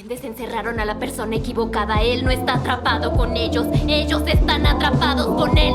Desencerraron a la persona equivocada. Él no está atrapado con ellos. Ellos están atrapados con él.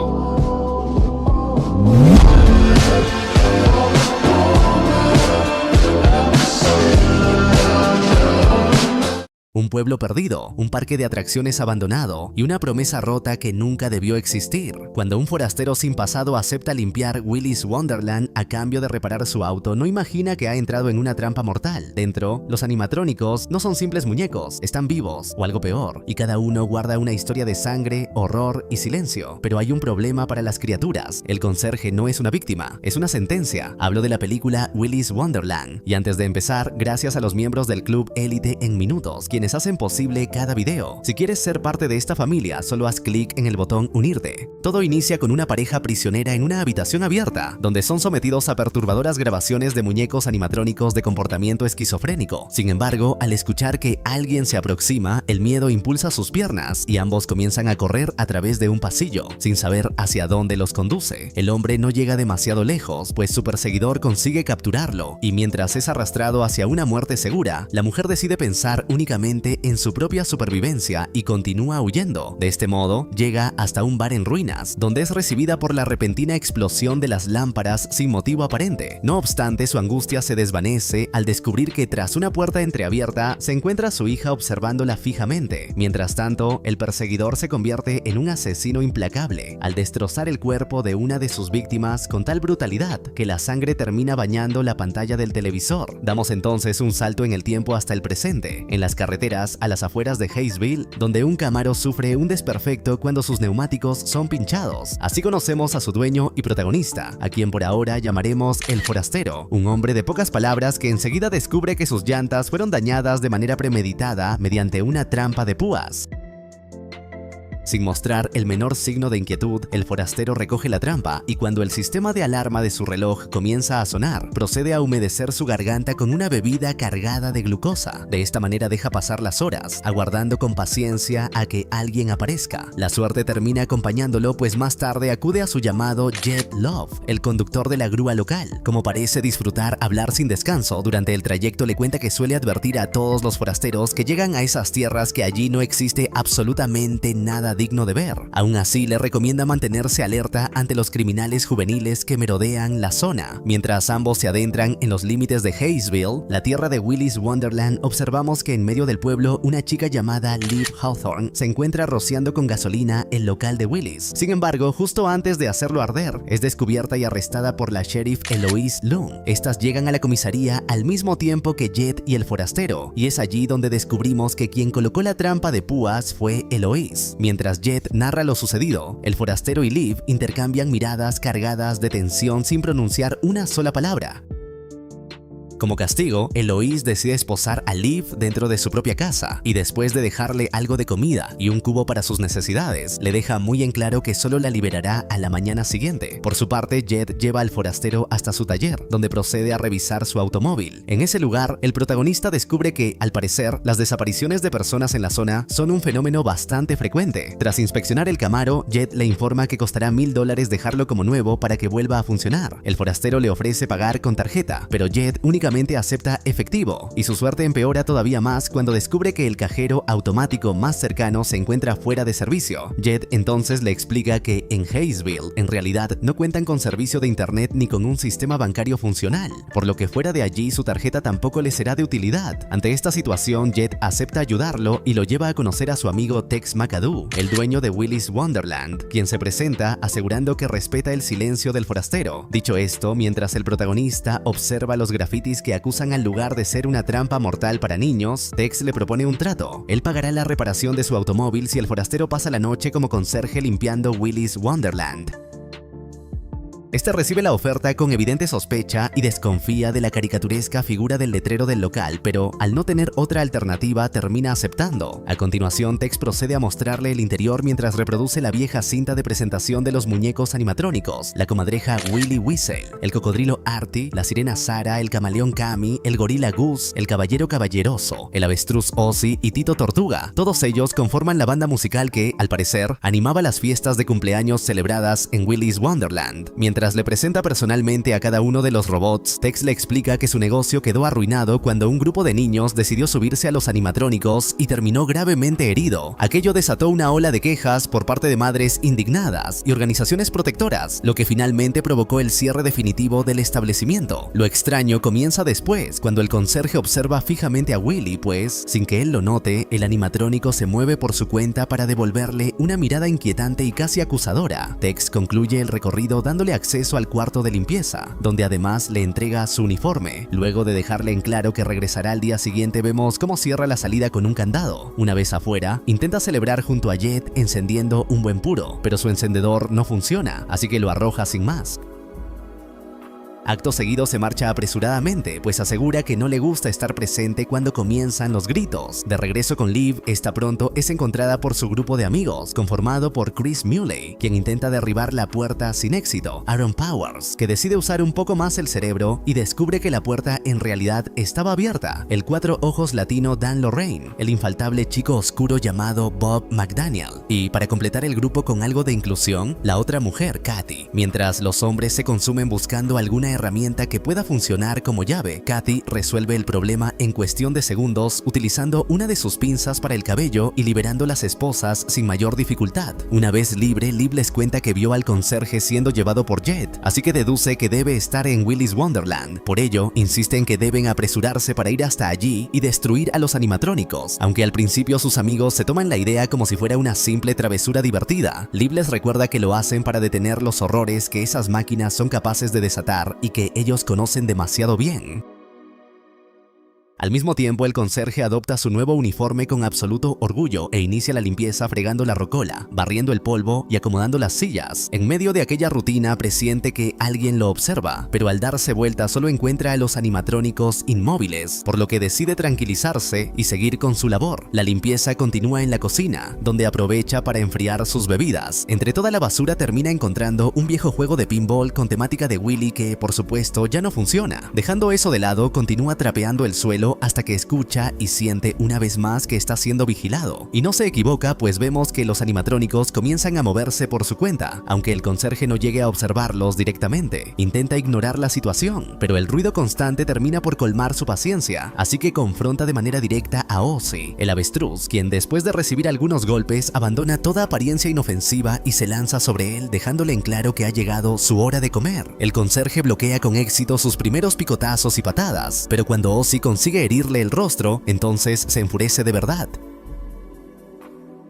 Un pueblo perdido, un parque de atracciones abandonado y una promesa rota que nunca debió existir. Cuando un forastero sin pasado acepta limpiar Willy's Wonderland a cambio de reparar su auto, no imagina que ha entrado en una trampa mortal. Dentro, los animatrónicos no son simples muñecos, están vivos o algo peor, y cada uno guarda una historia de sangre, horror y silencio. Pero hay un problema para las criaturas. El conserje no es una víctima, es una sentencia. Hablo de la película Willy's Wonderland. Y antes de empezar, gracias a los miembros del Club Élite en Minutos, quienes hacen posible cada video. Si quieres ser parte de esta familia, solo haz clic en el botón Unirte. Todo inicia con una pareja prisionera en una habitación abierta, donde son sometidos a perturbadoras grabaciones de muñecos animatrónicos de comportamiento esquizofrénico. Sin embargo, al escuchar que alguien se aproxima, el miedo impulsa sus piernas y ambos comienzan a correr a través de un pasillo, sin saber hacia dónde los conduce. El hombre no llega demasiado lejos, pues su perseguidor consigue capturarlo, y mientras es arrastrado hacia una muerte segura, la mujer decide pensar únicamente en su propia supervivencia y continúa huyendo. De este modo, llega hasta un bar en ruinas, donde es recibida por la repentina explosión de las lámparas sin motivo aparente. No obstante, su angustia se desvanece al descubrir que tras una puerta entreabierta se encuentra a su hija observándola fijamente. Mientras tanto, el perseguidor se convierte en un asesino implacable al destrozar el cuerpo de una de sus víctimas con tal brutalidad que la sangre termina bañando la pantalla del televisor. Damos entonces un salto en el tiempo hasta el presente, en las carreteras a las afueras de Hayesville, donde un Camaro sufre un desperfecto cuando sus neumáticos son pinchados. Así conocemos a su dueño y protagonista, a quien por ahora llamaremos el forastero, un hombre de pocas palabras que enseguida descubre que sus llantas fueron dañadas de manera premeditada mediante una trampa de púas. Sin mostrar el menor signo de inquietud, el forastero recoge la trampa y cuando el sistema de alarma de su reloj comienza a sonar, procede a humedecer su garganta con una bebida cargada de glucosa. De esta manera deja pasar las horas, aguardando con paciencia a que alguien aparezca. La suerte termina acompañándolo, pues más tarde acude a su llamado Jed Love, el conductor de la grúa local. Como parece disfrutar hablar sin descanso, durante el trayecto le cuenta que suele advertir a todos los forasteros que llegan a esas tierras que allí no existe absolutamente nada digno de ver. Aún así, le recomienda mantenerse alerta ante los criminales juveniles que merodean la zona. Mientras ambos se adentran en los límites de Hayesville, la tierra de Willy's Wonderland, observamos que en medio del pueblo una chica llamada Liv Hawthorne se encuentra rociando con gasolina el local de Willy's. Sin embargo, justo antes de hacerlo arder, es descubierta y arrestada por la sheriff Eloise Loon. Estas llegan a la comisaría al mismo tiempo que Jed y el forastero, y es allí donde descubrimos que quien colocó la trampa de púas fue Eloise. Mientras Jed narra lo sucedido, el forastero y Liv intercambian miradas cargadas de tensión sin pronunciar una sola palabra. Como castigo, Eloise decide esposar a Liv dentro de su propia casa y después de dejarle algo de comida y un cubo para sus necesidades, le deja muy en claro que solo la liberará a la mañana siguiente. Por su parte, Jed lleva al forastero hasta su taller, donde procede a revisar su automóvil. En ese lugar, el protagonista descubre que, al parecer, las desapariciones de personas en la zona son un fenómeno bastante frecuente. Tras inspeccionar el Camaro, Jed le informa que costará $1000 dejarlo como nuevo para que vuelva a funcionar. El forastero le ofrece pagar con tarjeta, pero Jed únicamente acepta efectivo, y su suerte empeora todavía más cuando descubre que el cajero automático más cercano se encuentra fuera de servicio. Jed entonces le explica que en Hayesville en realidad no cuentan con servicio de internet ni con un sistema bancario funcional, por lo que fuera de allí su tarjeta tampoco le será de utilidad. Ante esta situación, Jed acepta ayudarlo y lo lleva a conocer a su amigo Tex McAdoo, el dueño de Willy's Wonderland, quien se presenta asegurando que respeta el silencio del forastero. Dicho esto, mientras el protagonista observa los grafitis que acusan al lugar de ser una trampa mortal para niños, Tex le propone un trato. Él pagará la reparación de su automóvil si el forastero pasa la noche como conserje limpiando Willy's Wonderland. Este recibe la oferta con evidente sospecha y desconfía de la caricaturesca figura del letrero del local, pero al no tener otra alternativa termina aceptando. A continuación, Tex procede a mostrarle el interior mientras reproduce la vieja cinta de presentación de los muñecos animatrónicos, la comadreja Willy Whistle, el cocodrilo Artie, la sirena Sara, el camaleón Cami, el gorila Goose, el caballero caballeroso, el avestruz Ozzy y Tito Tortuga. Todos ellos conforman la banda musical que, al parecer, animaba las fiestas de cumpleaños celebradas en Willy's Wonderland. Mientras Mientras le presenta personalmente a cada uno de los robots, Tex le explica que su negocio quedó arruinado cuando un grupo de niños decidió subirse a los animatrónicos y terminó gravemente herido. Aquello desató una ola de quejas por parte de madres indignadas y organizaciones protectoras, lo que finalmente provocó el cierre definitivo del establecimiento. Lo extraño comienza después, cuando el conserje observa fijamente a Willy, pues, sin que él lo note, el animatrónico se mueve por su cuenta para devolverle una mirada inquietante y casi acusadora. Tex concluye el recorrido dándole acceso al cuarto de limpieza, donde además le entrega su uniforme. Luego de dejarle en claro que regresará al día siguiente, vemos cómo cierra la salida con un candado. Una vez afuera, intenta celebrar junto a Jet encendiendo un buen puro, pero su encendedor no funciona, así que lo arroja sin más. Acto seguido se marcha apresuradamente, pues asegura que no le gusta estar presente cuando comienzan los gritos. De regreso con Liv, esta pronto es encontrada por su grupo de amigos, conformado por Chris Muley, quien intenta derribar la puerta sin éxito, Aaron Powers, que decide usar un poco más el cerebro y descubre que la puerta en realidad estaba abierta, el cuatro ojos latino Dan Lorraine, el infaltable chico oscuro llamado Bob McDaniel, y para completar el grupo con algo de inclusión, la otra mujer, Kathy. Mientras los hombres se consumen buscando alguna herramienta que pueda funcionar como llave, Kathy resuelve el problema en cuestión de segundos utilizando una de sus pinzas para el cabello y liberando las esposas sin mayor dificultad. Una vez libre, Liv les cuenta que vio al conserje siendo llevado por Jet, así que deduce que debe estar en Willy's Wonderland. Por ello, insiste en que deben apresurarse para ir hasta allí y destruir a los animatrónicos, aunque al principio sus amigos se toman la idea como si fuera una simple travesura divertida. Liv les recuerda que lo hacen para detener los horrores que esas máquinas son capaces de desatar y que ellos conocen demasiado bien. Al mismo tiempo, el conserje adopta su nuevo uniforme con absoluto orgullo e inicia la limpieza fregando la rocola, barriendo el polvo y acomodando las sillas. En medio de aquella rutina presiente que alguien lo observa, pero al darse vuelta solo encuentra a los animatrónicos inmóviles, por lo que decide tranquilizarse y seguir con su labor. La limpieza continúa en la cocina, donde aprovecha para enfriar sus bebidas. Entre toda la basura termina encontrando un viejo juego de pinball con temática de Willy que, por supuesto, ya no funciona. Dejando eso de lado, continúa trapeando el suelo hasta que escucha y siente una vez más que está siendo vigilado. Y no se equivoca, pues vemos que los animatrónicos comienzan a moverse por su cuenta, aunque el conserje no llegue a observarlos directamente. Intenta ignorar la situación, pero el ruido constante termina por colmar su paciencia, así que confronta de manera directa a Ozzy, el avestruz, quien después de recibir algunos golpes abandona toda apariencia inofensiva y se lanza sobre él, dejándole en claro que ha llegado su hora de comer. El conserje bloquea con éxito sus primeros picotazos y patadas, pero cuando Ozzy consigue herirle el rostro, entonces se enfurece de verdad.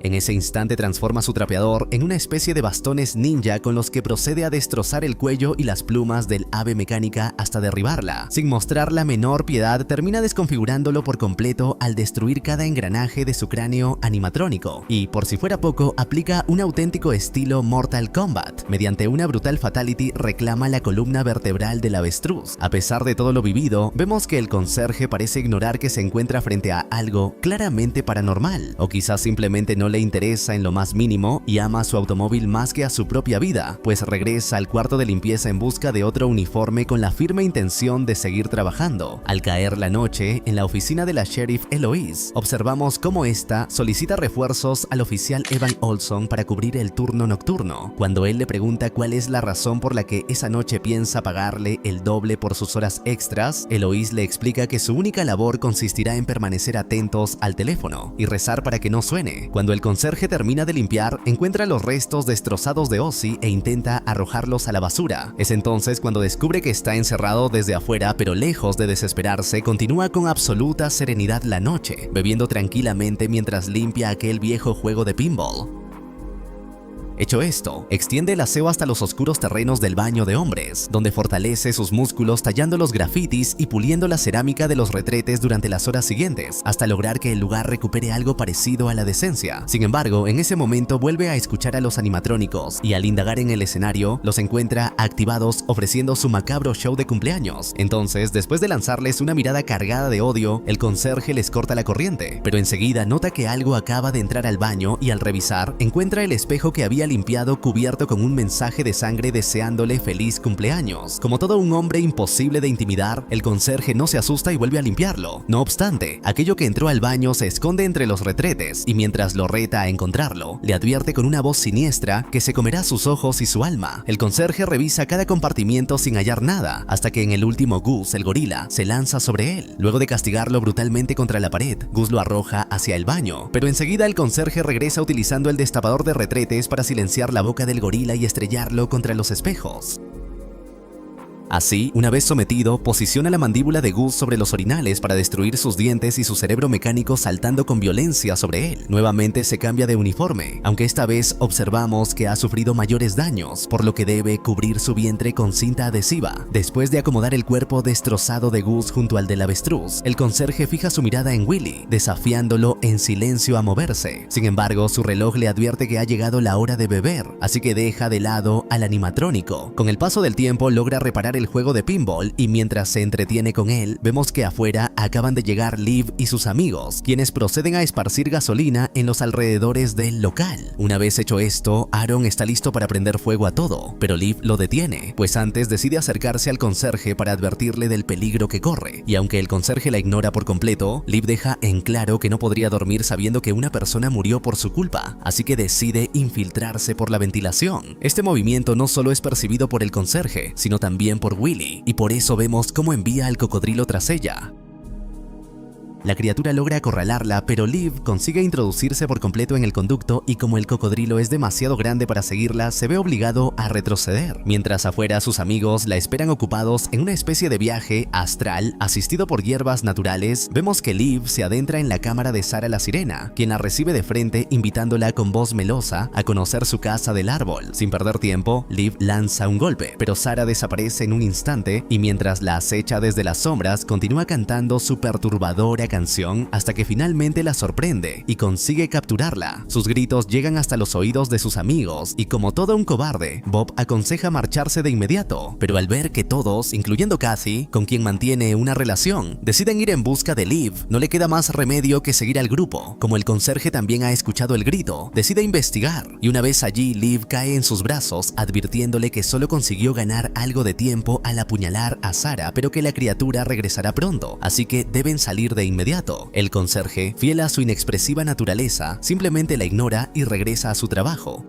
En ese instante transforma su trapeador en una especie de bastones ninja con los que procede a destrozar el cuello y las plumas del ave mecánica hasta derribarla. Sin mostrar la menor piedad, termina desconfigurándolo por completo al destruir cada engranaje de su cráneo animatrónico y, por si fuera poco, aplica un auténtico estilo Mortal Kombat. Mediante una brutal fatality reclama la columna vertebral del avestruz. A pesar de todo lo vivido, vemos que el conserje parece ignorar que se encuentra frente a algo claramente paranormal, o quizás simplemente no le interesa en lo más mínimo y ama su automóvil más que a su propia vida, pues regresa al cuarto de limpieza en busca de otro uniforme con la firme intención de seguir trabajando. Al caer la noche, en la oficina de la sheriff Eloise, observamos cómo esta solicita refuerzos al oficial Evan Olson para cubrir el turno nocturno. Cuando él le pregunta cuál es la razón por la que esa noche piensa pagarle el doble por sus horas extras, Eloise le explica que su única labor consistirá en permanecer atentos al teléfono y rezar para que no suene. Cuando el conserje termina de limpiar, encuentra los restos destrozados de Ozzy e intenta arrojarlos a la basura. Es entonces cuando descubre que está encerrado desde afuera, pero lejos de desesperarse, continúa con absoluta serenidad la noche, bebiendo tranquilamente mientras limpia aquel viejo juego de pinball. Hecho esto, extiende el aseo hasta los oscuros terrenos del baño de hombres, donde fortalece sus músculos tallando los grafitis y puliendo la cerámica de los retretes durante las horas siguientes, hasta lograr que el lugar recupere algo parecido a la decencia. Sin embargo, en ese momento vuelve a escuchar a los animatrónicos y al indagar en el escenario, los encuentra activados ofreciendo su macabro show de cumpleaños. Entonces, después de lanzarles una mirada cargada de odio, el conserje les corta la corriente, pero enseguida nota que algo acaba de entrar al baño y al revisar, encuentra el espejo que había limpiado cubierto con un mensaje de sangre deseándole feliz cumpleaños. Como todo un hombre imposible de intimidar, el conserje no se asusta y vuelve a limpiarlo. No obstante, aquello que entró al baño se esconde entre los retretes y mientras lo reta a encontrarlo, le advierte con una voz siniestra que se comerá sus ojos y su alma. El conserje revisa cada compartimiento sin hallar nada, hasta que en el último Gus, el gorila, se lanza sobre él. Luego de castigarlo brutalmente contra la pared, Gus lo arroja hacia el baño, pero enseguida el conserje regresa utilizando el destapador de retretes para silenciar la boca del gorila y estrellarlo contra los espejos. Así, una vez sometido, posiciona la mandíbula de Gus sobre los orinales para destruir sus dientes y su cerebro mecánico saltando con violencia sobre él. Nuevamente se cambia de uniforme, aunque esta vez observamos que ha sufrido mayores daños, por lo que debe cubrir su vientre con cinta adhesiva. Después de acomodar el cuerpo destrozado de Gus junto al del avestruz, el conserje fija su mirada en Willy, desafiándolo en silencio a moverse. Sin embargo, su reloj le advierte que ha llegado la hora de beber, así que deja de lado al animatrónico. Con el paso del tiempo logra reparar el juego de pinball y mientras se entretiene con él, vemos que afuera acaban de llegar Liv y sus amigos, quienes proceden a esparcir gasolina en los alrededores del local. Una vez hecho esto, Aaron está listo para prender fuego a todo, pero Liv lo detiene, pues antes decide acercarse al conserje para advertirle del peligro que corre, y aunque el conserje la ignora por completo, Liv deja en claro que no podría dormir sabiendo que una persona murió por su culpa, así que decide infiltrarse por la ventilación. Este movimiento no solo es percibido por el conserje, sino también por Willy, y por eso vemos cómo envía al cocodrilo tras ella. La criatura logra acorralarla, pero Liv consigue introducirse por completo en el conducto y como el cocodrilo es demasiado grande para seguirla, se ve obligado a retroceder. Mientras afuera sus amigos la esperan ocupados en una especie de viaje astral asistido por hierbas naturales, vemos que Liv se adentra en la cámara de Sara la sirena, quien la recibe de frente invitándola con voz melosa a conocer su casa del árbol. Sin perder tiempo, Liv lanza un golpe, pero Sara desaparece en un instante y mientras la acecha desde las sombras continúa cantando su perturbadora canción hasta que finalmente la sorprende y consigue capturarla. Sus gritos llegan hasta los oídos de sus amigos y como todo un cobarde, Bob aconseja marcharse de inmediato, pero al ver que todos, incluyendo Kathy, con quien mantiene una relación, deciden ir en busca de Liv, no le queda más remedio que seguir al grupo. Como el conserje también ha escuchado el grito, decide investigar y una vez allí Liv cae en sus brazos advirtiéndole que solo consiguió ganar algo de tiempo al apuñalar a Sara, pero que la criatura regresará pronto, así que deben salir de inmediato. El conserje, fiel a su inexpresiva naturaleza, simplemente la ignora y regresa a su trabajo.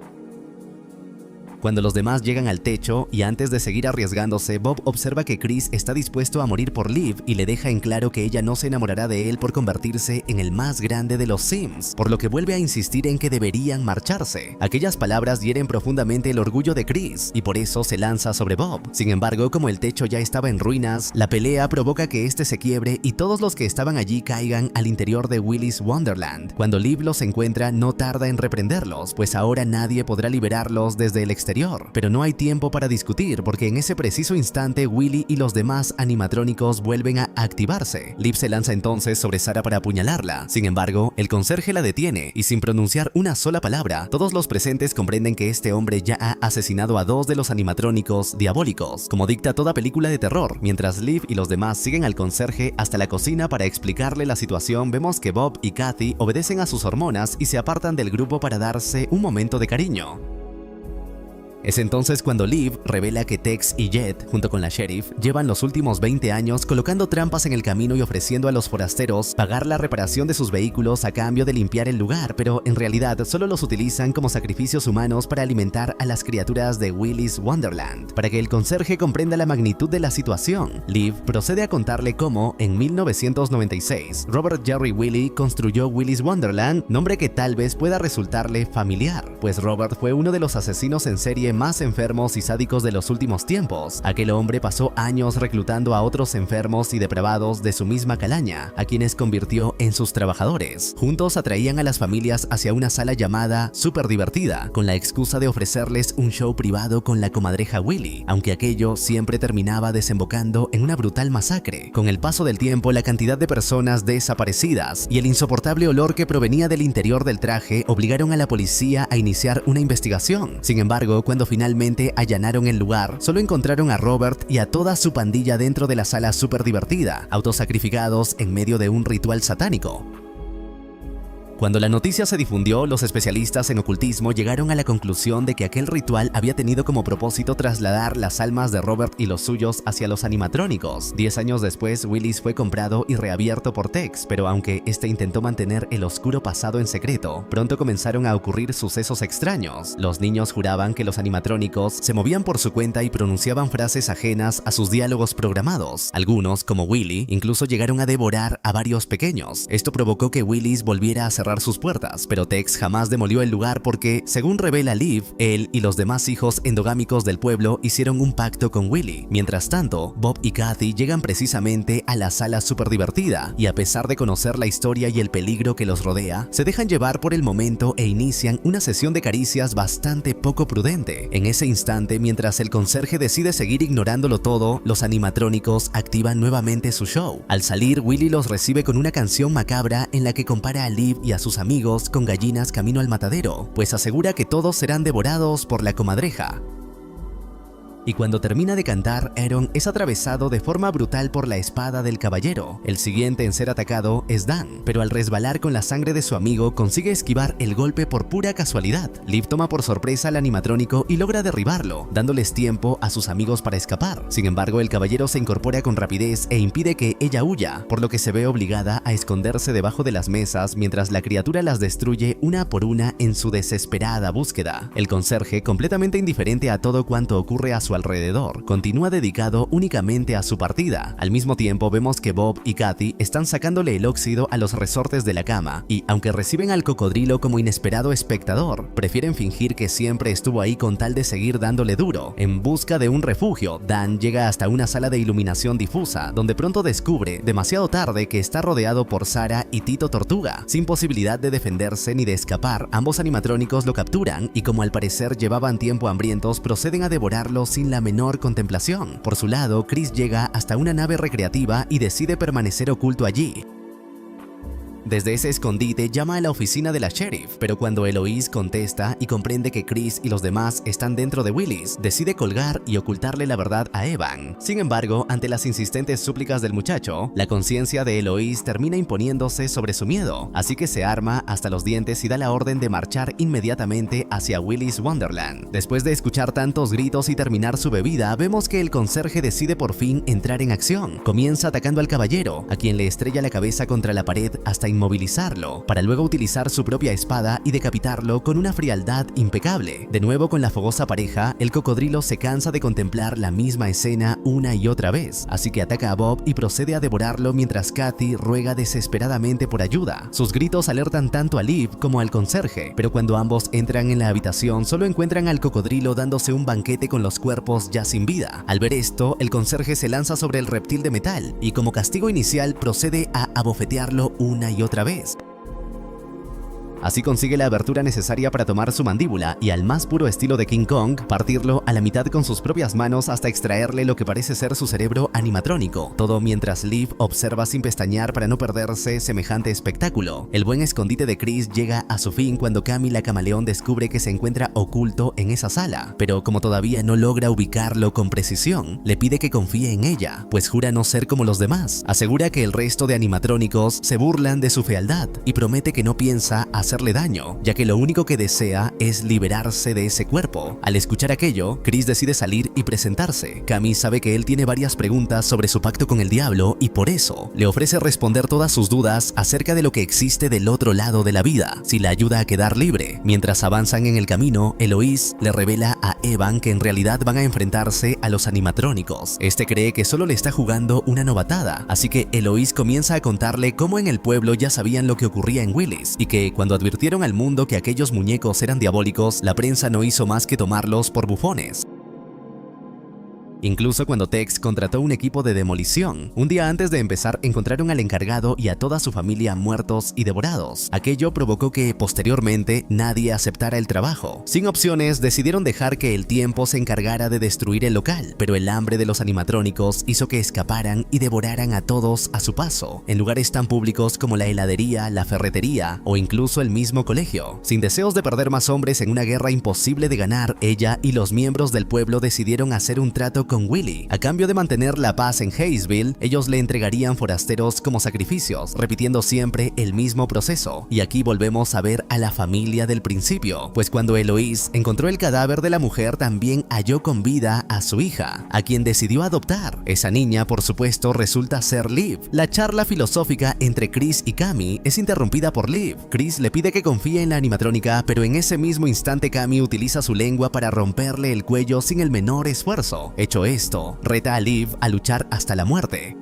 Cuando los demás llegan al techo y antes de seguir arriesgándose, Bob observa que Chris está dispuesto a morir por Liv y le deja en claro que ella no se enamorará de él por convertirse en el más grande de los Sims, por lo que vuelve a insistir en que deberían marcharse. Aquellas palabras hieren profundamente el orgullo de Chris y por eso se lanza sobre Bob. Sin embargo, como el techo ya estaba en ruinas, la pelea provoca que este se quiebre y todos los que estaban allí caigan al interior de Willy's Wonderland. Cuando Liv los encuentra, no tarda en reprenderlos, pues ahora nadie podrá liberarlos desde el exterior. Pero no hay tiempo para discutir porque en ese preciso instante Willy y los demás animatrónicos vuelven a activarse. Liv se lanza entonces sobre Sara para apuñalarla. Sin embargo, el conserje la detiene y sin pronunciar una sola palabra, todos los presentes comprenden que este hombre ya ha asesinado a dos de los animatrónicos diabólicos, como dicta toda película de terror. Mientras Liv y los demás siguen al conserje hasta la cocina para explicarle la situación, vemos que Bob y Kathy obedecen a sus hormonas y se apartan del grupo para darse un momento de cariño. Es entonces cuando Liv revela que Tex y Jet, junto con la sheriff, llevan los últimos 20 años colocando trampas en el camino y ofreciendo a los forasteros pagar la reparación de sus vehículos a cambio de limpiar el lugar, pero en realidad solo los utilizan como sacrificios humanos para alimentar a las criaturas de Willy's Wonderland. Para que el conserje comprenda la magnitud de la situación, Liv procede a contarle cómo, en 1996, Robert Jerry Willy construyó Willy's Wonderland, nombre que tal vez pueda resultarle familiar, pues Robert fue uno de los asesinos en serie más enfermos y sádicos de los últimos tiempos. Aquel hombre pasó años reclutando a otros enfermos y depravados de su misma calaña, a quienes convirtió en sus trabajadores. Juntos atraían a las familias hacia una sala llamada Super Divertida, con la excusa de ofrecerles un show privado con la comadreja Willy, aunque aquello siempre terminaba desembocando en una brutal masacre. Con el paso del tiempo, la cantidad de personas desaparecidas y el insoportable olor que provenía del interior del traje obligaron a la policía a iniciar una investigación. Sin embargo, cuando finalmente allanaron el lugar, solo encontraron a Robert y a toda su pandilla dentro de la sala Super Divertida, autosacrificados en medio de un ritual satánico. Cuando la noticia se difundió, los especialistas en ocultismo llegaron a la conclusión de que aquel ritual había tenido como propósito trasladar las almas de Robert y los suyos hacia los animatrónicos. 10 años después, Willis fue comprado y reabierto por Tex, pero aunque este intentó mantener el oscuro pasado en secreto, pronto comenzaron a ocurrir sucesos extraños. Los niños juraban que los animatrónicos se movían por su cuenta y pronunciaban frases ajenas a sus diálogos programados. Algunos, como Willy, incluso llegaron a devorar a varios pequeños. Esto provocó que Willis volviera a cerrar sus puertas, pero Tex jamás demolió el lugar porque, según revela Liv, él y los demás hijos endogámicos del pueblo hicieron un pacto con Willy. Mientras tanto, Bob y Kathy llegan precisamente a la sala súper divertida y, a pesar de conocer la historia y el peligro que los rodea, se dejan llevar por el momento e inician una sesión de caricias bastante poco prudente. En ese instante, mientras el conserje decide seguir ignorándolo todo, los animatrónicos activan nuevamente su show. Al salir, Willy los recibe con una canción macabra en la que compara a Liv y a sus amigos con gallinas camino al matadero, pues asegura que todos serán devorados por la comadreja. Y cuando termina de cantar, Aaron es atravesado de forma brutal por la espada del caballero. El siguiente en ser atacado es Dan, pero al resbalar con la sangre de su amigo consigue esquivar el golpe por pura casualidad. Liv toma por sorpresa al animatrónico y logra derribarlo, dándoles tiempo a sus amigos para escapar. Sin embargo, el caballero se incorpora con rapidez e impide que ella huya, por lo que se ve obligada a esconderse debajo de las mesas mientras la criatura las destruye una por una en su desesperada búsqueda. El conserje, completamente indiferente a todo cuanto ocurre a su alrededor, continúa dedicado únicamente a su partida. Al mismo tiempo vemos que Bob y Kathy están sacándole el óxido a los resortes de la cama y, aunque reciben al cocodrilo como inesperado espectador, prefieren fingir que siempre estuvo ahí con tal de seguir dándole duro. En busca de un refugio, Dan llega hasta una sala de iluminación difusa, donde pronto descubre, demasiado tarde, que está rodeado por Sarah y Tito Tortuga. Sin posibilidad de defenderse ni de escapar, ambos animatrónicos lo capturan y, como al parecer llevaban tiempo hambrientos, proceden a devorarlo sin la menor contemplación. Por su lado, Chris llega hasta una nave recreativa y decide permanecer oculto allí. Desde ese escondite llama a la oficina de la sheriff, pero cuando Eloise contesta y comprende que Chris y los demás están dentro de Willis, decide colgar y ocultarle la verdad a Evan. Sin embargo, ante las insistentes súplicas del muchacho, la conciencia de Eloise termina imponiéndose sobre su miedo, así que se arma hasta los dientes y da la orden de marchar inmediatamente hacia Willis Wonderland. Después de escuchar tantos gritos y terminar su bebida, vemos que el conserje decide por fin entrar en acción. Comienza atacando al caballero, a quien le estrella la cabeza contra la pared hasta inmovilizarlo, para luego utilizar su propia espada y decapitarlo con una frialdad impecable. De nuevo con la fogosa pareja, el cocodrilo se cansa de contemplar la misma escena una y otra vez, así que ataca a Bob y procede a devorarlo mientras Kathy ruega desesperadamente por ayuda. Sus gritos alertan tanto a Liv como al conserje, pero cuando ambos entran en la habitación solo encuentran al cocodrilo dándose un banquete con los cuerpos ya sin vida. Al ver esto, el conserje se lanza sobre el reptil de metal y, como castigo inicial, procede a abofetearlo una y otra vez. Así consigue la abertura necesaria para tomar su mandíbula y, al más puro estilo de King Kong, partirlo a la mitad con sus propias manos hasta extraerle lo que parece ser su cerebro animatrónico. Todo mientras Liv observa sin pestañear para no perderse semejante espectáculo. El buen escondite de Chris llega a su fin cuando Cammy la camaleón descubre que se encuentra oculto en esa sala, pero como todavía no logra ubicarlo con precisión, le pide que confíe en ella, pues jura no ser como los demás. Asegura que el resto de animatrónicos se burlan de su fealdad y promete que no piensa hacerle daño, ya que lo único que desea es liberarse de ese cuerpo. Al escuchar aquello, Chris decide salir y presentarse. Cammy sabe que él tiene varias preguntas sobre su pacto con el diablo y por eso le ofrece responder todas sus dudas acerca de lo que existe del otro lado de la vida, si la ayuda a quedar libre. Mientras avanzan en el camino, Eloise le revela a Evan que en realidad van a enfrentarse a los animatrónicos. Este cree que solo le está jugando una novatada, así que Eloise comienza a contarle cómo en el pueblo ya sabían lo que ocurría en Willis y que cuando advirtieron al mundo que aquellos muñecos eran diabólicos, la prensa no hizo más que tomarlos por bufones. Incluso cuando Tex contrató un equipo de demolición, un día antes de empezar encontraron al encargado y a toda su familia muertos y devorados. Aquello provocó que, posteriormente, nadie aceptara el trabajo. Sin opciones, decidieron dejar que el tiempo se encargara de destruir el local, pero el hambre de los animatrónicos hizo que escaparan y devoraran a todos a su paso, en lugares tan públicos como la heladería, la ferretería o incluso el mismo colegio. Sin deseos de perder más hombres en una guerra imposible de ganar, ella y los miembros del pueblo decidieron hacer un trato con Willy. A cambio de mantener la paz en Hayesville, ellos le entregarían forasteros como sacrificios, repitiendo siempre el mismo proceso. Y aquí volvemos a ver a la familia del principio, pues cuando Eloise encontró el cadáver de la mujer también halló con vida a su hija, a quien decidió adoptar. Esa niña, por supuesto, resulta ser Liv. La charla filosófica entre Chris y Cammy es interrumpida por Liv. Chris le pide que confíe en la animatrónica, pero en ese mismo instante Cammy utiliza su lengua para romperle el cuello sin el menor esfuerzo. Hecho esto, reta a Liv a luchar hasta la muerte.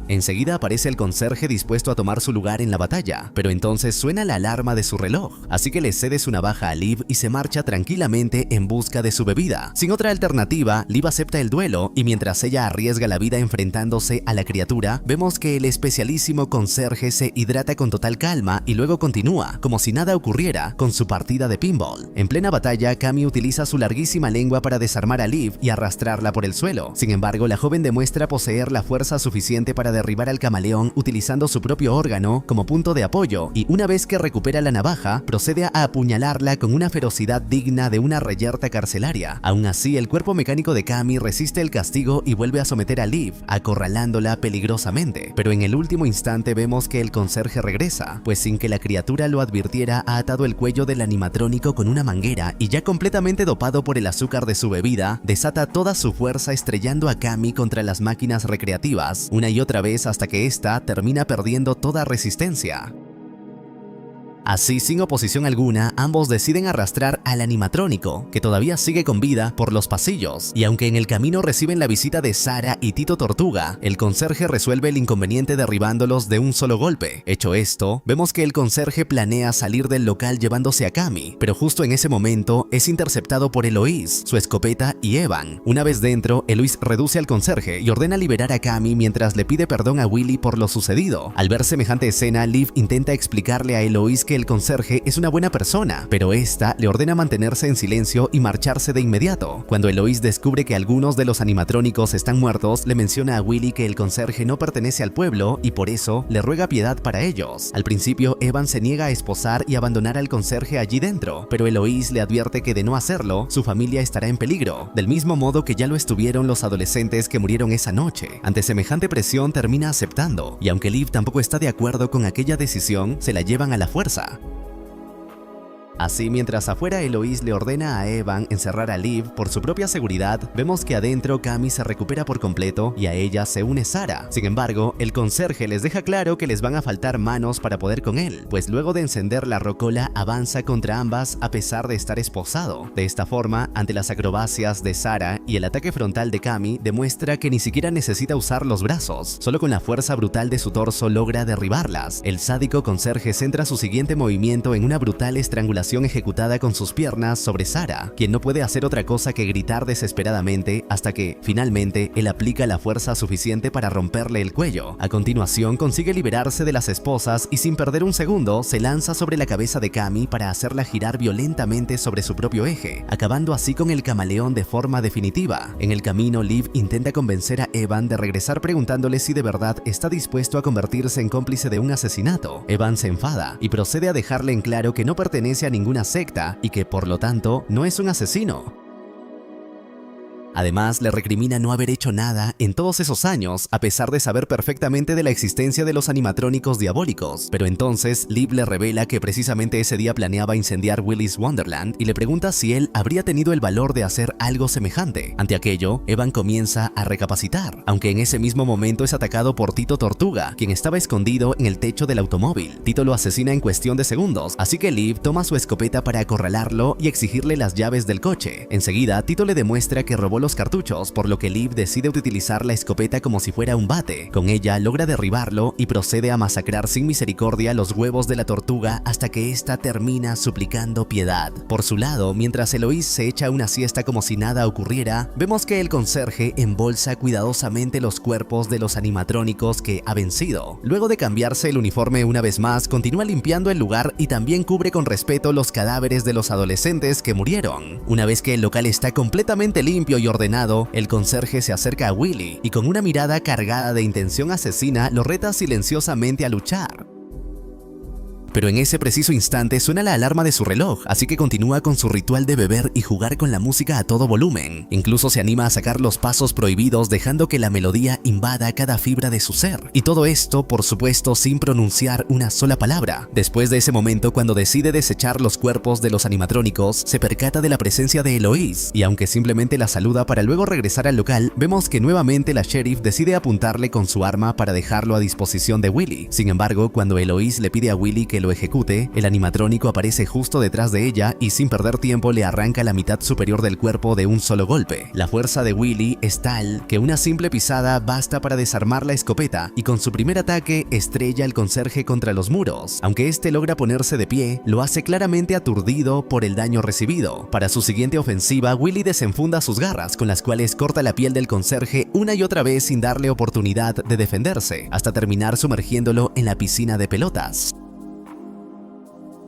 Enseguida aparece el conserje dispuesto a tomar su lugar en la batalla, pero entonces suena la alarma de su reloj, así que le cede su navaja a Liv y se marcha tranquilamente en busca de su bebida. Sin otra alternativa, Liv acepta el duelo y mientras ella arriesga la vida enfrentándose a la criatura, vemos que el especialísimo conserje se hidrata con total calma y luego continúa, como si nada ocurriera, con su partida de pinball. En plena batalla, Cammy utiliza su larguísima lengua para desarmar a Liv y arrastrarla por el suelo. Sin embargo, la joven demuestra poseer la fuerza suficiente para derribar al camaleón utilizando su propio órgano como punto de apoyo y una vez que recupera la navaja, procede a apuñalarla con una ferocidad digna de una reyerta carcelaria. Aún así, el cuerpo mecánico de Cammy resiste el castigo y vuelve a someter a Liv, acorralándola peligrosamente. Pero en el último instante vemos que el conserje regresa, pues sin que la criatura lo advirtiera ha atado el cuello del animatrónico con una manguera y ya completamente dopado por el azúcar de su bebida, desata toda su fuerza estrellando a Cammy contra las máquinas recreativas una y otra vez hasta que ésta termina perdiendo toda resistencia. Así, sin oposición alguna, ambos deciden arrastrar al animatrónico, que todavía sigue con vida, por los pasillos, y aunque en el camino reciben la visita de Sarah y Tito Tortuga, el conserje resuelve el inconveniente derribándolos de un solo golpe. Hecho esto, vemos que el conserje planea salir del local llevándose a Cammy, pero justo en ese momento es interceptado por Eloise, su escopeta y Evan. Una vez dentro, Eloise reduce al conserje y ordena liberar a Cammy mientras le pide perdón a Willy por lo sucedido. Al ver semejante escena, Liv intenta explicarle a Eloise que el conserje es una buena persona, pero esta le ordena mantenerse en silencio y marcharse de inmediato. Cuando Eloise descubre que algunos de los animatrónicos están muertos, le menciona a Willy que el conserje no pertenece al pueblo y por eso le ruega piedad para ellos. Al principio, Evan se niega a esposar y abandonar al conserje allí dentro, pero Eloise le advierte que de no hacerlo, su familia estará en peligro, del mismo modo que ya lo estuvieron los adolescentes que murieron esa noche. Ante semejante presión termina aceptando, y aunque Liv tampoco está de acuerdo con aquella decisión, se la llevan a la fuerza. Así, mientras afuera Eloise le ordena a Evan encerrar a Liv por su propia seguridad, vemos que adentro Cammy se recupera por completo y a ella se une Sarah. Sin embargo, el conserje les deja claro que les van a faltar manos para poder con él, pues luego de encender la rocola avanza contra ambas a pesar de estar esposado. De esta forma, ante las acrobacias de Sarah y el ataque frontal de Cammy, demuestra que ni siquiera necesita usar los brazos, solo con la fuerza brutal de su torso logra derribarlas. El sádico conserje centra su siguiente movimiento en una brutal estrangulación ejecutada con sus piernas sobre Sarah, quien no puede hacer otra cosa que gritar desesperadamente hasta que, finalmente, él aplica la fuerza suficiente para romperle el cuello. A continuación, consigue liberarse de las esposas y sin perder un segundo, se lanza sobre la cabeza de Cammy para hacerla girar violentamente sobre su propio eje, acabando así con el camaleón de forma definitiva. En el camino, Liv intenta convencer a Evan de regresar preguntándole si de verdad está dispuesto a convertirse en cómplice de un asesinato. Evan se enfada y procede a dejarle en claro que no pertenece a ninguna secta y que por lo tanto no es un asesino. Además, le recrimina no haber hecho nada en todos esos años, a pesar de saber perfectamente de la existencia de los animatrónicos diabólicos. Pero entonces, Liv le revela que precisamente ese día planeaba incendiar Willy's Wonderland y le pregunta si él habría tenido el valor de hacer algo semejante. Ante aquello, Evan comienza a recapacitar, aunque en ese mismo momento es atacado por Tito Tortuga, quien estaba escondido en el techo del automóvil. Tito lo asesina en cuestión de segundos, así que Liv toma su escopeta para acorralarlo y exigirle las llaves del coche. Enseguida, Tito le demuestra que robó los cartuchos, por lo que Liv decide utilizar la escopeta como si fuera un bate. Con ella logra derribarlo y procede a masacrar sin misericordia los huevos de la tortuga hasta que ésta termina suplicando piedad. Por su lado, mientras Eloise se echa una siesta como si nada ocurriera, vemos que el conserje embolsa cuidadosamente los cuerpos de los animatrónicos que ha vencido. Luego de cambiarse el uniforme una vez más, continúa limpiando el lugar y también cubre con respeto los cadáveres de los adolescentes que murieron. Una vez que el local está completamente limpio y ordenado, el conserje se acerca a Willy y con una mirada cargada de intención asesina lo reta silenciosamente a luchar. Pero en ese preciso instante suena la alarma de su reloj, así que continúa con su ritual de beber y jugar con la música a todo volumen. Incluso se anima a sacar los pasos prohibidos, dejando que la melodía invada cada fibra de su ser. Y todo esto, por supuesto, sin pronunciar una sola palabra. Después de ese momento, cuando decide desechar los cuerpos de los animatrónicos, se percata de la presencia de Eloise, y aunque simplemente la saluda para luego regresar al local, vemos que nuevamente la sheriff decide apuntarle con su arma para dejarlo a disposición de Willy. Sin embargo, cuando Eloise le pide a Willy que lo ejecute, el animatrónico aparece justo detrás de ella y sin perder tiempo le arranca la mitad superior del cuerpo de un solo golpe. La fuerza de Willy es tal que una simple pisada basta para desarmar la escopeta, y con su primer ataque estrella al conserje contra los muros. Aunque este logra ponerse de pie, lo hace claramente aturdido por el daño recibido. Para su siguiente ofensiva, Willy desenfunda sus garras, con las cuales corta la piel del conserje una y otra vez sin darle oportunidad de defenderse, hasta terminar sumergiéndolo en la piscina de pelotas.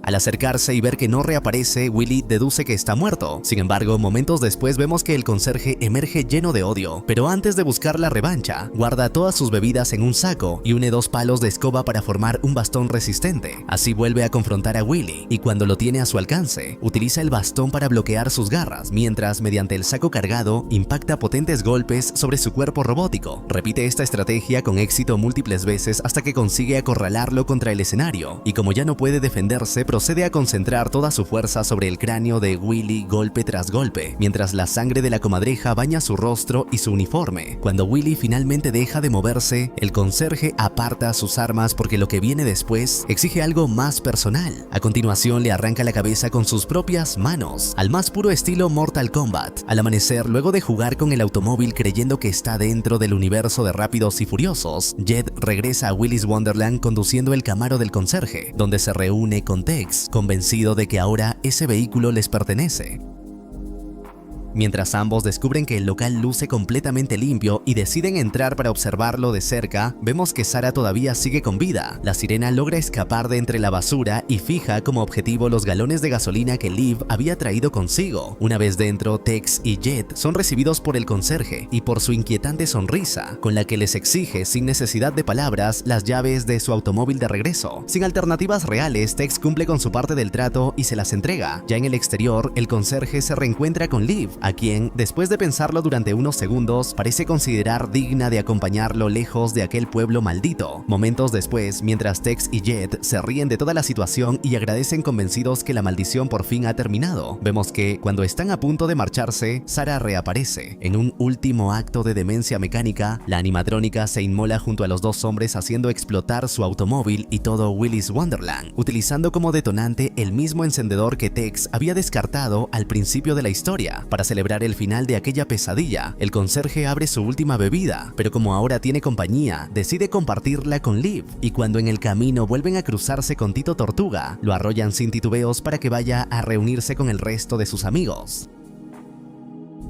Al acercarse y ver que no reaparece, Willy deduce que está muerto. Sin embargo, momentos después vemos que el conserje emerge lleno de odio, pero antes de buscar la revancha, guarda todas sus bebidas en un saco y une 2 palos de escoba para formar un bastón resistente. Así vuelve a confrontar a Willy, y cuando lo tiene a su alcance, utiliza el bastón para bloquear sus garras, mientras, mediante el saco cargado, impacta potentes golpes sobre su cuerpo robótico. Repite esta estrategia con éxito múltiples veces hasta que consigue acorralarlo contra el escenario, y como ya no puede defenderse, procede a concentrar toda su fuerza sobre el cráneo de Willy golpe tras golpe, mientras la sangre de la comadreja baña su rostro y su uniforme. Cuando Willy finalmente deja de moverse, el conserje aparta sus armas porque lo que viene después exige algo más personal. A continuación le arranca la cabeza con sus propias manos, al más puro estilo Mortal Kombat. Al amanecer, luego de jugar con el automóvil creyendo que está dentro del universo de Rápidos y Furiosos, Jet regresa a Willy's Wonderland conduciendo el Camaro del conserje, donde se reúne con Tex, convencido de que ahora ese vehículo les pertenece. Mientras ambos descubren que el local luce completamente limpio y deciden entrar para observarlo de cerca, vemos que Sarah todavía sigue con vida. La sirena logra escapar de entre la basura y fija como objetivo los galones de gasolina que Liv había traído consigo. Una vez dentro, Tex y Jet son recibidos por el conserje y por su inquietante sonrisa, con la que les exige sin necesidad de palabras las llaves de su automóvil de regreso. Sin alternativas reales, Tex cumple con su parte del trato y se las entrega. Ya en el exterior, el conserje se reencuentra con Liv, a quien, después de pensarlo durante unos segundos, parece considerar digna de acompañarlo lejos de aquel pueblo maldito. Momentos después, mientras Tex y Jet se ríen de toda la situación y agradecen convencidos que la maldición por fin ha terminado, vemos que, cuando están a punto de marcharse, Sarah reaparece. En un último acto de demencia mecánica, la animatrónica se inmola junto a los 2 hombres haciendo explotar su automóvil y todo Willy's Wonderland, utilizando como detonante el mismo encendedor que Tex había descartado al principio de la historia. Para celebrar el final de aquella pesadilla, el conserje abre su última bebida, pero como ahora tiene compañía, decide compartirla con Liv, y cuando en el camino vuelven a cruzarse con Tito Tortuga, lo arrollan sin titubeos para que vaya a reunirse con el resto de sus amigos.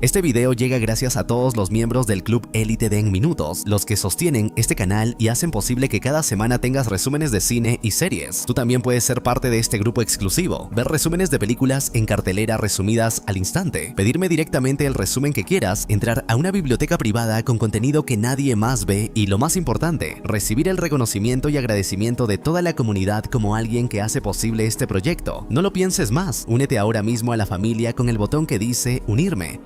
Este video llega gracias a todos los miembros del Club Élite de En Minutos, los que sostienen este canal y hacen posible que cada semana tengas resúmenes de cine y series. Tú también puedes ser parte de este grupo exclusivo, ver resúmenes de películas en cartelera resumidas al instante, pedirme directamente el resumen que quieras, entrar a una biblioteca privada con contenido que nadie más ve y, lo más importante, recibir el reconocimiento y agradecimiento de toda la comunidad como alguien que hace posible este proyecto. No lo pienses más, únete ahora mismo a la familia con el botón que dice Unirme.